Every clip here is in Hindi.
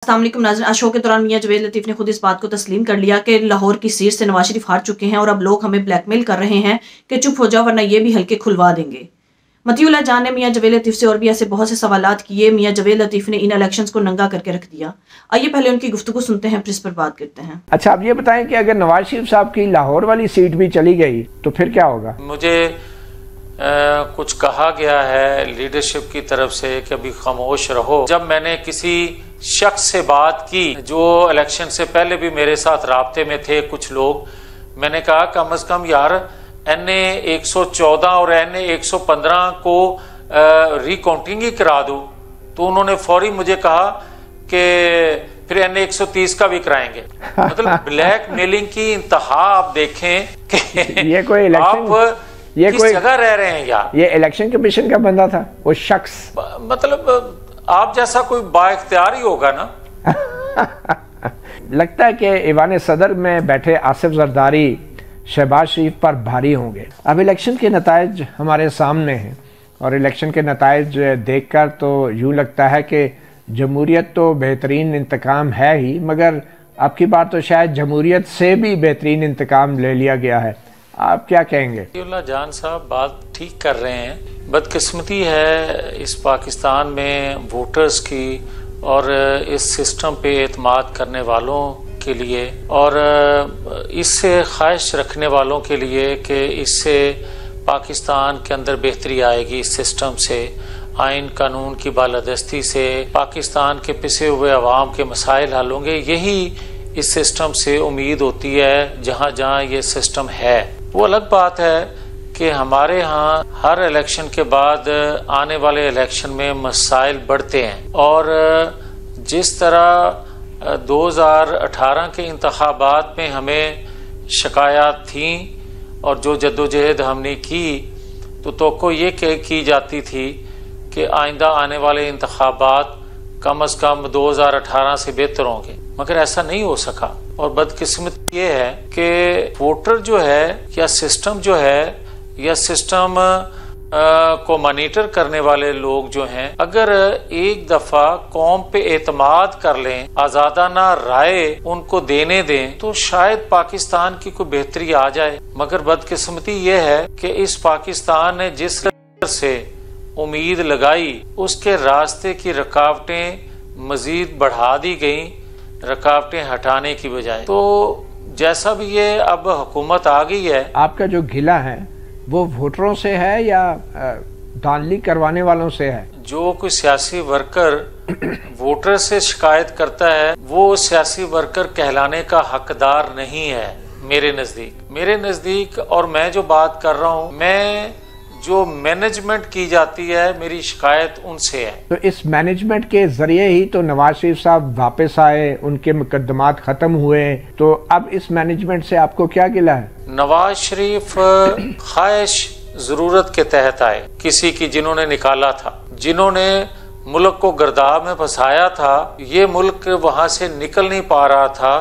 अस्सलाम वालेकुम नाज़रीन। आज शो के दौरान मियां जावेद लतीफ़ ने खुद इस बात को तस्लीम कर लिया कि लाहौर की सीट से नवाज शरीफ हार चुके हैं और अब लोग हमें ब्लैकमेल कर रहे हैं कि चुप हो जाओ वरना ये भी हल्के खुलवा देंगे। मतीउल्लाह जान ने मियां जावेद लतीफ़ से और भी ऐसे बहुत से सवालात किए। मियां जावेद लतीफ़ ने इन इलेक्शंस को नंगा करके रख दिया। आइए पहले उनकी गुफ्तगू सुनते हैं, फिर इस पर बात करते हैं। अच्छा, आप ये बताएं कि अगर नवाज शरीफ साहब की लाहौर वाली सीट भी चली गई तो फिर क्या होगा? मुझे कुछ कहा गया है लीडरशिप की तरफ से कि अभी खामोश रहो। जब मैंने किसी शख्स से बात की जो इलेक्शन से पहले भी मेरे साथ राब्ते में थे कुछ लोग, मैंने कहा कम से कम यार NA 114 और NA 115 को रिकाउंटिंग ही करा दो। तो उन्होंने फौरी मुझे कहा कि फिर NA 130 का भी कराएंगे। मतलब ब्लैक मेलिंग की इंतहा आप देखें कि ये कोई इलेक्शन, ये किस कोई जगह रह रहे हैं यार। ये इलेक्शन कमीशन का बंदा था वो शख्स, मतलब आप जैसा कोई बाइख्तियार ही होगा ना। लगता है कि ईवान सदर में बैठे आसिफ जरदारी शहबाज शरीफ पर भारी होंगे। अब इलेक्शन के नतायज हमारे सामने हैं और इलेक्शन के नतायज देखकर तो यूँ लगता है कि जमहूरियत तो बेहतरीन इंतकाम है ही, मगर अब की बार तो शायद जमहूरियत से भी बेहतरीन इंतकाम ले लिया गया है। आप क्या कहेंगे? मतीउल्लाह जान साहब बात ठीक कर रहे हैं। बदकिस्मती है इस पाकिस्तान में वोटर्स की और इस सिस्टम पे एतमाद करने वालों के लिए और इससे ख्वाहिश रखने वालों के लिए कि इससे पाकिस्तान के अंदर बेहतरी आएगी, इस सिस्टम से आइन कानून की बालादस्ती से पाकिस्तान के पिसे हुए अवाम के मसाइल हल होंगे। यही इस सिस्टम से उम्मीद होती है जहाँ जहाँ ये सिस्टम है। वो अलग बात है कि हमारे यहाँ हर इलेक्शन के बाद आने वाले इलेक्शन में मसाइल बढ़ते हैं और जिस तरह 2018 के इंतखाबात में हमें शिकायत थी और जो जद्दोजहद हमने की तो ये की जाती थी कि आइंदा आने वाले इंतखाबात कम अज़ कम 2018 से बेहतर होंगे, मगर ऐसा नहीं हो सका। और बदकिस्मत ये है कि वोटर जो है या सिस्टम जो है या सिस्टम को मॉनिटर करने वाले लोग जो हैं, अगर एक दफा कौम पे एतमाद कर लें, आजादाना राय उनको देने दें, तो शायद पाकिस्तान की कोई बेहतरी आ जाए। मगर बदकिस्मती ये है कि इस पाकिस्तान ने जिस से उम्मीद लगाई उसके रास्ते की रुकावटें मजीद बढ़ा दी गई, रुकावटें हटाने की बजाय। तो जैसा भी ये अब हुकूमत आ गई है। आपका जो गिला है वो वोटरों से है या धांधली करवाने वालों से है? जो कोई सियासी वर्कर वोटर से शिकायत करता है वो सियासी वर्कर कहलाने का हकदार नहीं है मेरे नज़दीक। और मैं जो बात कर रहा हूँ, मैं जो मैनेजमेंट की जाती है, मेरी शिकायत उनसे है। तो इस मैनेजमेंट के जरिए ही तो नवाज शरीफ साहब वापस आए, उनके मुकदमात खत्म हुए, तो अब इस मैनेजमेंट से आपको क्या गिला है? नवाज शरीफ ख्वाहिश जरूरत के तहत आए, किसी की जिन्होंने निकाला था, जिन्होंने मुल्क को गर्दाब में फंसाया था। ये मुल्क वहां से निकल नहीं पा रहा था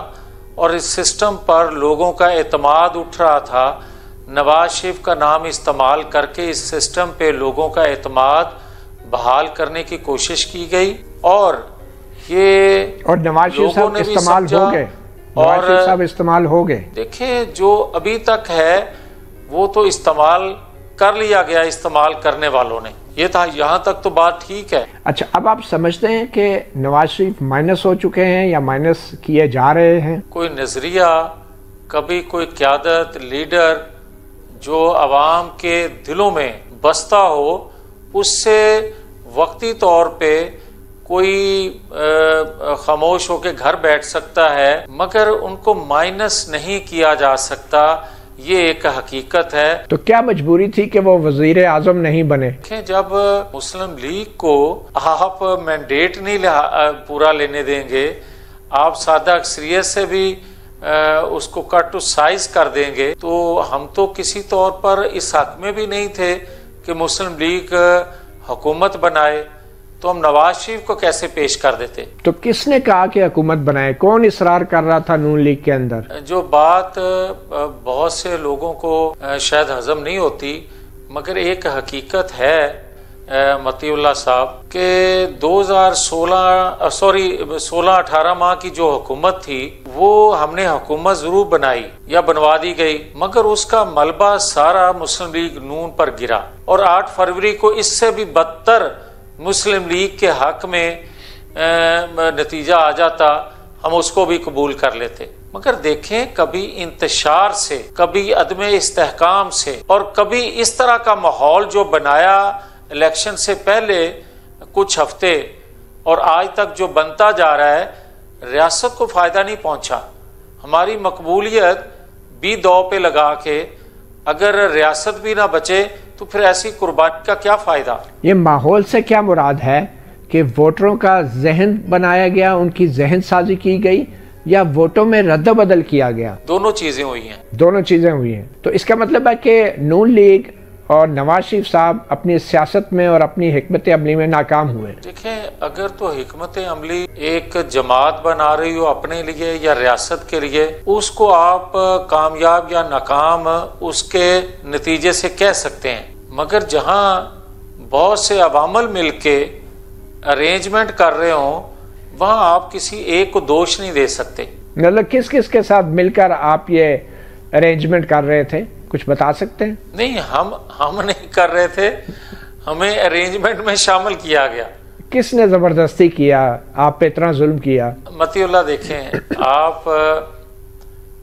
और इस सिस्टम पर लोगों का एतमाद उठ रहा था। नवाज शरीफ का नाम इस्तेमाल करके इस सिस्टम पे लोगों का एतमाद बहाल करने की कोशिश की गई और नवाज शरीफ साहब इस्तेमाल हो गए। नवाज शरीफ साहब इस्तेमाल हो गए। देखें, जो अभी तक है वो तो इस्तेमाल कर लिया गया इस्तेमाल करने वालों ने, ये था, यहाँ तक तो बात ठीक है। अच्छा, अब आप समझते हैं कि नवाज शरीफ माइनस हो चुके हैं या माइनस किए जा रहे हैं? कोई नजरिया, कभी कोई क़यादत, लीडर जो अवाम के दिलों में बसता हो, उससे वक्ती तौर पे कोई खामोश होकर घर बैठ सकता है, मगर उनको माइनस नहीं किया जा सकता, ये एक हकीकत है। तो क्या मजबूरी थी कि वो वजीर आजम नहीं बने? जब मुस्लिम लीग को आप मैंडेट नहीं पूरा लेने देंगे, आप सादा अक्सरियत से भी उसको कट टू साइज कर देंगे, तो हम तो किसी तौर पर इस हक में भी नहीं थे कि मुस्लिम लीग हुकूमत बनाए, तो हम नवाज शरीफ को कैसे पेश कर देते? तो किसने कहा कि हुकूमत बनाए? कौन इसरार कर रहा था नून लीग के अंदर? जो बात बहुत से लोगों को शायद हजम नहीं होती, मगर एक हकीकत है मतीउल्लाह साहब के 16-18 माह की जो हुकूमत थी वो हमने हुकूमत जरूर बनाई या बनवा दी गई, मगर उसका मलबा सारा मुस्लिम लीग नून पर गिरा और 8 फरवरी को इससे भी बदतर मुस्लिम लीग के हक में नतीजा आ जाता, हम उसको भी कबूल कर लेते। मगर देखें, कभी इंतशार से, कभी अदम इस्तेहकाम से और कभी इस तरह का माहौल जो बनाया इलेक्शन से पहले कुछ हफ्ते और आज तक जो बनता जा रहा है, रियासत को फ़ायदा नहीं पहुंचा। हमारी मकबूलियत भी दौ पे लगा के अगर रियासत भी ना बचे तो फिर ऐसी कुर्बानी का क्या फ़ायदा। ये माहौल से क्या मुराद है कि वोटरों का जहन बनाया गया, उनकी जहन साजी की गई, या वोटों में रद्द-बदल किया गया? दोनों चीज़ें हुई हैं। दोनों चीज़ें हुई हैं। तो इसका मतलब है कि नून लीग और नवाज शरीफ साहब अपनी सियासत में और अपनी हिकमत अमली में नाकाम हुए। देखें, अगर तो हिकमत अमली एक जमात बना रही हो अपने लिए या रियासत के लिए, उसको आप कामयाब या नाकाम उसके नतीजे से कह सकते हैं। मगर जहां बहुत से अवामल मिलके अरेंजमेंट कर रहे हों, वहां आप किसी एक को दोष नहीं दे सकते। मतलब किस किस के साथ मिलकर आप ये अरेंजमेंट कर रहे थे, कुछ बता सकते हैं? नहीं, हम नहीं कर रहे थे, हमें अरेंजमेंट में शामिल किया गया। किसने जबरदस्ती किया, आप पे इतना जुल्म किया? मतीउल्लाह, देखें, आप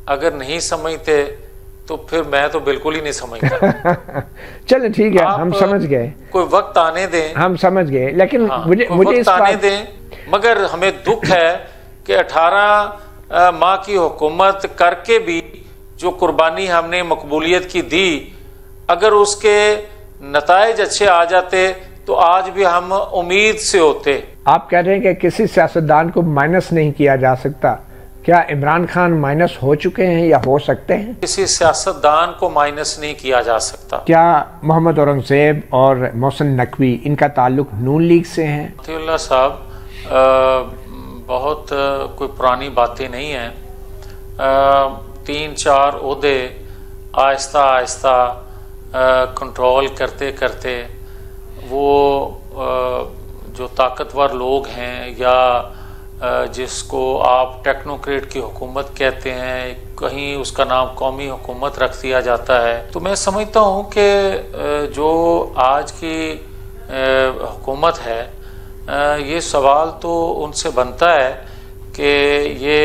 अगर नहीं समझते तो फिर मैं तो बिल्कुल ही नहीं समझता। चलो ठीक है, हम समझ गए। कोई वक्त आने दें, हम समझ गए, लेकिन हाँ, मुझे इस आने दें। मगर हमें दुख है कि 18 माह की हुकूमत करके भी जो कुर्बानी हमने मकबूलियत की दी, अगर उसके नताइज अच्छे आ जाते तो आज भी हम उम्मीद से होते। आप कह रहे हैं कि किसी सियासतदान को माइनस नहीं किया जा सकता। क्या इमरान खान माइनस हो चुके हैं या हो सकते हैं? किसी सियासतदान को माइनस नहीं किया जा सकता। क्या मोहम्मद औरंगजेब और मोहसिन नकवी, इनका ताल्लुक नून लीग से है? मतीउल्लाह साहब, बहुत कोई पुरानी बातें नहीं हैं। 3-4 ओहदे आहिस्ता आहिस्ता कंट्रोल करते करते वो जो ताकतवर लोग हैं या जिसको आप टेक्नोक्रेट की हुकूमत कहते हैं, कहीं उसका नाम कौमी हुकूमत रख दिया जाता है। तो मैं समझता हूँ कि जो आज की हुकूमत है, ये सवाल तो उनसे बनता है कि ये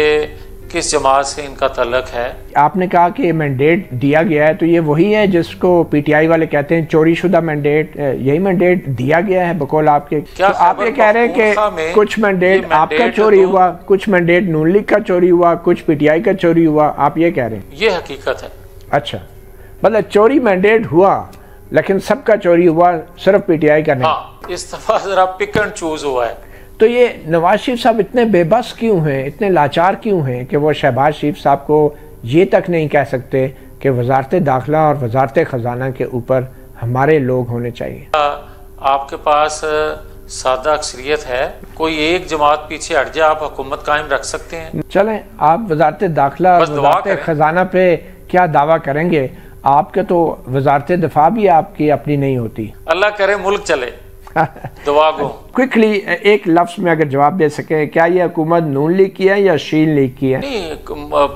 किस जमात से इनका तल्लक है। आपने कहा कि मैंडेट दिया गया है, तो ये वही है जिसको पीटीआई वाले कहते हैं चोरी शुदा मैंडेट, यही मैंडेट दिया गया है बकौल आपके? क्या तो आप ये कह रहे हैं कि कुछ मैंडेट आपका चोरी हुआ, कुछ मैंडेट नून लीग का चोरी हुआ, कुछ पीटीआई का चोरी हुआ, आप ये कह रहे हैं? ये हकीकत है। अच्छा, मतलब चोरी मैंडेट हुआ लेकिन सबका चोरी हुआ, सिर्फ पीटीआई का नहीं। हाँ, इस दफा जरा पिक एंड चूज हुआ है। तो ये नवाज शरीफ साहब इतने बेबस क्यों हैं, इतने लाचार क्यों हैं कि वो शहबाज शरीफ साहब को ये तक नहीं कह सकते कि वजारत दाखिला और वजारत ख़जाना के ऊपर हमारे लोग होने चाहिए? आपके पास सादा अक्सरियत है, कोई एक जमात पीछे हट जाए, आप हुकूमत कायम रख सकते हैं। चलें, आप वजारत दाखिला और वजारत ख़जाना पे क्या दावा करेंगे? आपके तो वजारत दिफा भी आपकी अपनी नहीं होती। अल्लाह करे मुल्क चले। दुआ गो। क्विकली एक लफ्ज में अगर जवाब दे सके, क्या ये हुकूमत नून लीग की है या शीन लीग की है? नहीं,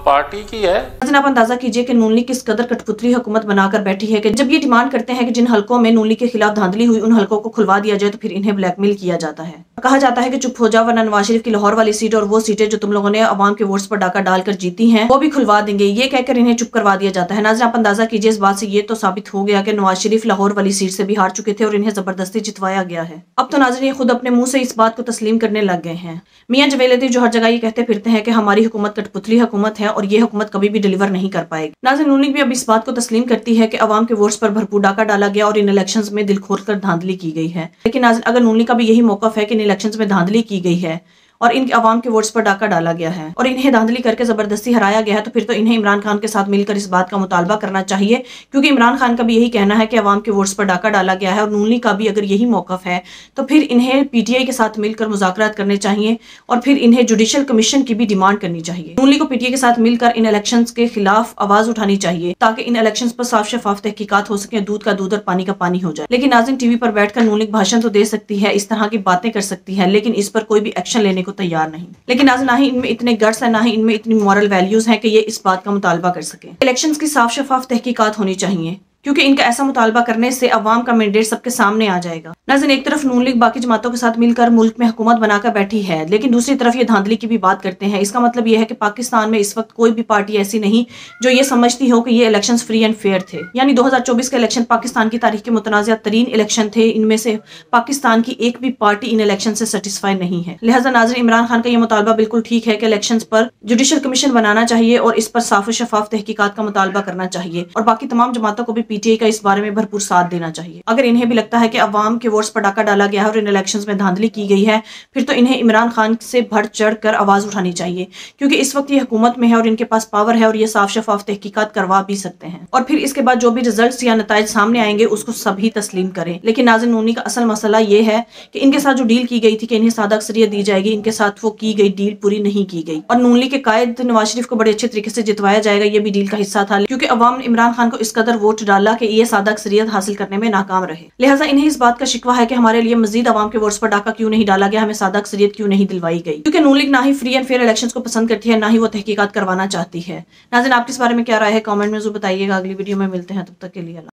पार्टी की है। आप अंदाजा कीजिए कि नून लीग किस कदर कठपुतली हुकूमत बनाकर बैठी है कि जब ये डिमांड करते हैं कि जिन हलकों में नून लीग के खिलाफ धांधली हुई उन हलकों को खुलवा दिया जाए, तो फिर इन्हें ब्लैकमेल किया जाता है। कहा जाता है कि चुप हो जाओ वरना नवाज शरीफ की लाहौर वाली सीट और वो सीटें जो तुम लोगों ने अवाम के वोट्स पर डाका डालकर जीती हैं वो भी खुलवा देंगे, ये कहकर इन्हें चुप करवा दिया जाता है। नाज़रीन, आप अंदाजा कीजिए, इस बात से ये तो साबित हो गया कि नवाज शरीफ लाहौर वाली सीट से भी हार चुके थे और इन्हें जबरदस्ती जितवाया गया है। अब तो नाज़रीन खुद अपने मुंह से इस बात को तस्लीम करने लग गए हैं। मियां जवेद लतीफ जो हर जगह ये कहते फिरते हैं कि हमारी हुकूमत कठपुतली हुकूमत है और ये हुकूमत कभी भी डिलीवर नहीं कर पाएगी। नाज़रीन, नून लीग भी अब इस बात को तस्लीम करती है कि अवाम के वोट्स पर भरपूर डाका डाला गया और इन इलेक्शंस में दिल खोलकर धांधली की गई है। लेकिन नाज़रीन, अगर नून लीग का भी यही मौक़िफ़ है कि इन इलेक्शंस में धांधली की गई है और इनके अवाम के वोट्स पर डाका डाला गया है और इन्हें धांधली करके जबरदस्ती हराया गया है, तो फिर तो इन्हें इमरान खान के साथ मिलकर इस बात का मुतालबा करना चाहिए, क्योंकि इमरान खान का भी यही कहना है कि अवाम के वोट्स पर डाका डाला गया है और नून लीग का भी अगर यही मौकफ है तो फिर इन्हें पीटीआई के साथ मिलकर मुज़ाकरात करने चाहिए और फिर इन्हें जुडिशल कमीशन की भी डिमांड करनी चाहिए। नून लीग को पीटीआई के साथ मिलकर इन इलेक्शंस के खिलाफ आवाज उठानी चाहिए ताकि इन इलेक्शंस पर साफ शफाफ तहकीकात हो सके, दूध का दूध और पानी का पानी हो जाए। लेकिन नाज़रीन, टीवी पर बैठकर नून लीग भाषण तो दे सकती है, इस तरह की बातें कर सकती है, लेकिन इस पर कोई भी एक्शन लेने को तैयार नहीं। लेकिन नाज़रीन, ना ही इनमें इतने गट्स है, ना ही इनमें इतनी मॉरल वैल्यूज हैं कि ये इस बात का मुतालबा कर सके। इलेक्शंस की साफ शफाफ तहकीकात होनी चाहिए, क्योंकि इनका ऐसा मुतालबा करने से अवाम का मैंडेट सबके सामने आ जाएगा। नाज़रीन, एक तरफ नून लीग बाकी जमातों के साथ मिलकर मुल्क में हुकूमत बनाकर बैठी है, लेकिन दूसरी तरफ ये धांधली की भी बात करते हैं। इसका मतलब ये है कि पाकिस्तान में इस वक्त कोई भी पार्टी ऐसी नहीं जो ये समझती हो कि ये इलेक्शंस फ्री एंड फेयर थे। यानी 2024 के इलेक्शन पाकिस्तान की तारीख के मुतनाज़ा तरीन इलेक्शन थे। इनमें से पाकिस्तान की एक भी पार्टी इन इलेक्शन से सेटिस्फाई नहीं है। लिहाजा नाज़रीन, इमरान खान का ये मुतालबा बिल्कुल ठीक है कि इलेक्शंस पर जुडिशल कमीशन बनाना चाहिए और इस पर साफ शफाफ तहकीकात का मुतालबा करना चाहिए और बाकी तमाम जमातों को भी पीटीआई का इस बारे में भरपूर साथ देना चाहिए। अगर इन्हें भी लगता है कि अवाम के वोट्स पर डाका डाला गया है और इन इलेक्शंस में धांधली की गई है, फिर तो इन्हें इमरान खान से बढ़ चढ़ कर आवाज उठानी चाहिए, क्योंकि इस वक्त ये हुकूमत में है और इनके पास पावर है और ये साफ शफाफ तहकीकात करवा भी सकते हैं और फिर इसके बाद जो भी रिजल्ट्स या नताइज सामने आएंगे उसको सभी तस्लीम करें। लेकिन नाज़रीन, नून लीग का असल मसला ये है कि इनके साथ जो डील की गई थी कि इन्हें सादा अक्सरियत दी जाएगी, इनके साथ वो की गई डील पूरी नहीं की गई और नून लीग के कायद नवाज शरीफ को बड़े अच्छे तरीके से जितवाया जाएगा, ये भी डील का हिस्सा था, क्योंकि अवाम ने इमरान खान को इस कदर वोट डाला कि ये सादा अक्सरियत हासिल करने में नाकाम रहे। लिहाजा इन्हें इस बात का शिकवा है कि हमारे लिए मजीद अवाम के वोट्स पर डाका क्यों नहीं डाला गया, हमें सादा अक्सरियत क्यों नहीं दिलवाई गई, क्योंकि नून लीग ना ही फ्री एंड फेयर इलेक्शंस को पसंद करती है, ना ही वो तहकीकात करवाना चाहती है। नाज़रीन, आपकी इस बारे में क्या राय है, कमेंट में जरूर बताइएगा। अगली वीडियो में मिलते हैं, तब तक के लिए।